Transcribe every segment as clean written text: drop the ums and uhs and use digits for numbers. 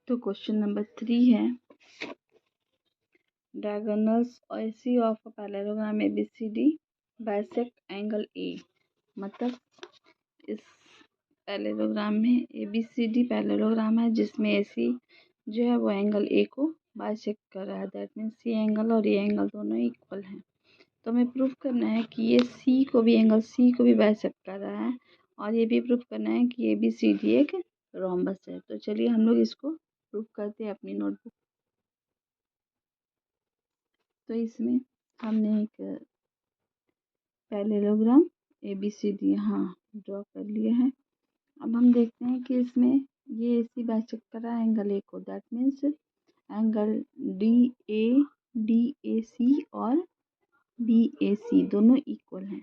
तो question number 3 है, diagonals AC of a parallelogram ABCD bisect angle A। मतलब इस पैरेललोग्राम में ABCD पैरेललोग्राम है जिसमें AC जो है वो एंगल A को बाइसेक्ट कर रहा है। दैट मीन्स ये एंगल और ये एंगल दोनों इक्वल हैं। तो हमें प्रूफ करना है कि ये एंगल C को भी बाइसेक्ट कर रहा है और ये भी प्रूफ करना है कि ABCD एक रोम्बस है। तो चलिए हम लोग इसको प्रूफ करते हैं अपनी नोटबुक। तो इसमें हमने एक पैरेललोग्राम ABCD यहाँ ड्रॉ कर लिया है। अब हम देखते हैं कि इसमें ये AC बाइसेक्ट कर रहा है एंगल A को। दैट मीन्स एंगल DAC और BAC दोनों इक्वल हैं।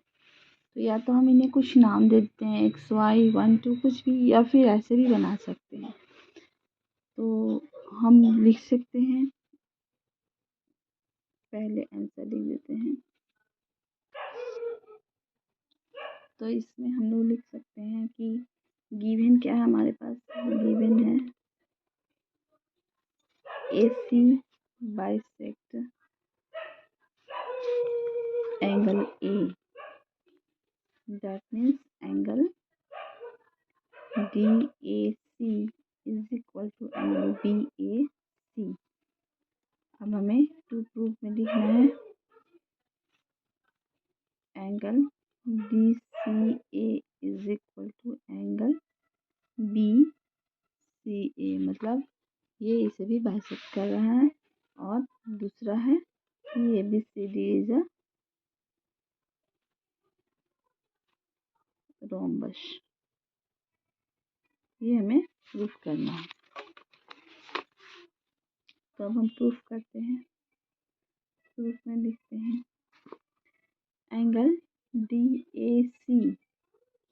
तो या तो हम इन्हें कुछ नाम दे देते हैं XY 1 2 कुछ भी, या फिर ऐसे भी बना सकते हैं। तो हम लिख सकते हैं, पहले आंसर लिख देते हैं। तो इसमें हम लोग लिख सकते हैं कि गिवन क्या है हमारे पास, गिवन है AC bisect angle A। That means angle DAC is equal to angle BAC। अब हमें टू प्रूफ में लिखना है angle DCA is equal to angle BCA। मतलब ये इसे भी बाइसेक्ट कर रहा है और दूसरा है कि ABCD इज अ रोम्बस। ये हमें प्रूफ करना है। तो अब हम प्रूफ करते हैं। प्रूफ में लिखते हैं एंगल DAC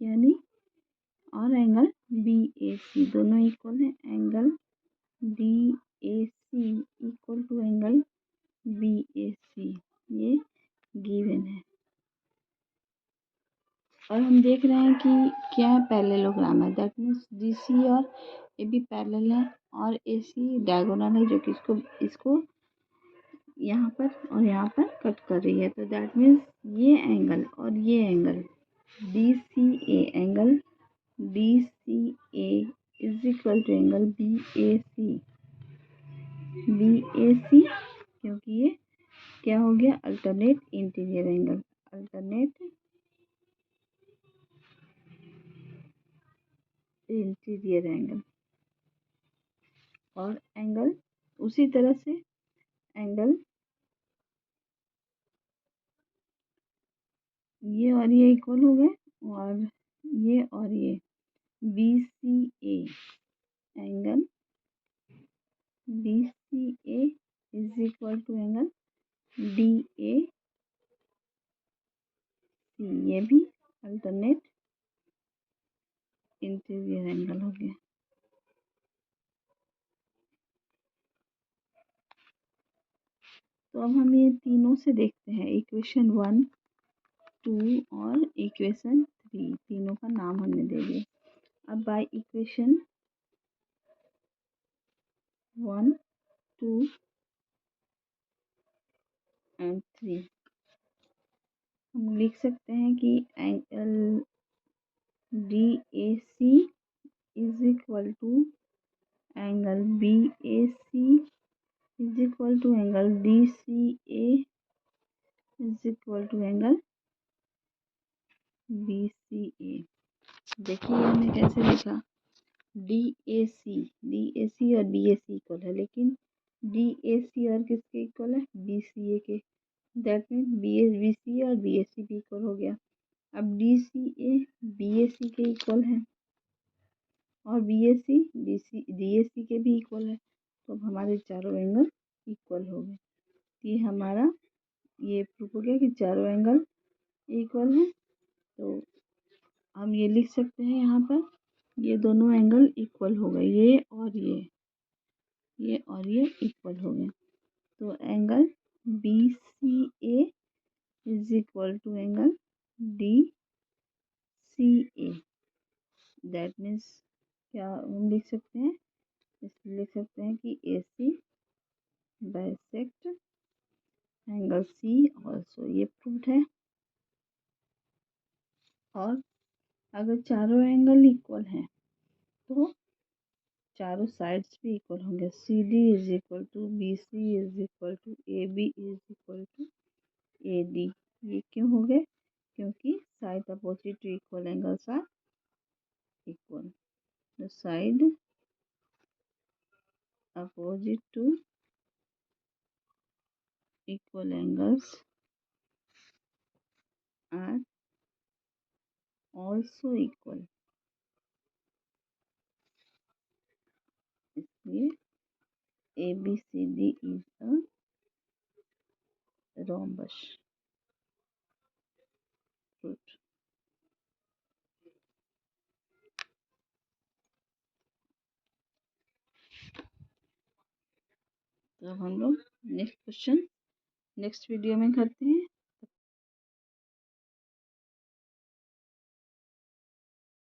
यानी और एंगल BAC दोनों इक्वल हैं। Angle DAC equal to angle BAC, ये गिवन है। और हम देख रहे हैं कि क्या है, पैरेललोग्राम है। दैट मीन्स DC और AB पैरेलल है और AC डायगोनल है जो कि इसको यहाँ पर और यहाँ पर कट कर रही है। तो दैट मीन्स ये एंगल और ये angle DCA angle DCA is equal to angle BAC क्योंकि ये क्या हो गया, alternate interior angle. Alternate interior angle और एंगल उसी तरह से एंगल ये और ये इक्वल हो गए और ये BCA angle BCA is equal to angle DAC, ये भी अल्टरनेट इंटीरियर एंगल हो गया। तो अब हम ये तीनों से देखते हैं, इक्वेशन 1 2 और इक्वेशन 3, तीनों का नाम हमने दे दिया। अब बाय इक्वेशन 1 2 एंड 3 हम लिख सकते हैं कि angle DAC is equal to angle BAC is equal to angle DCA is equal to angle BCA। देखिए हमने कैसे लिखा, DAC और BAC इक्वल है, लेकिन DAC और किसके इक्वल है, BCA के। दैट मीन्स BC और BAC भी इक्वल हो गया। अब DCA BAC के इक्वल है और BAC DAC के भी इक्वल है। तो अब हमारे चारों एंगल इक्वल हो गए। ये हमारा ये प्रूफ हो गया कि चारों एंगल इक्वल है। तो हम ये लिख सकते हैं यहाँ पर, ये दोनों एंगल इक्वल हो गए, ये और ये इक्वल हो गए। तो angle BCA is equal to angle DCA। That means क्या हम लिख सकते हैं, इसलिए लिख सकते हैं कि AC bisect angle C also, ये प्रूव्ड है। और अगर चारों एंगल इक्वल हैं तो चारों साइड्स भी इक्वल होंगे। CD is equal to BC is equal to AB is equal to AD। ये क्यों हो गए? क्योंकि side opposite to equal angles are equal. The side opposite to equal angles are also equal। इसलिए ABCD is a rhombus root। तो हम लोग next question next video में करते हैं।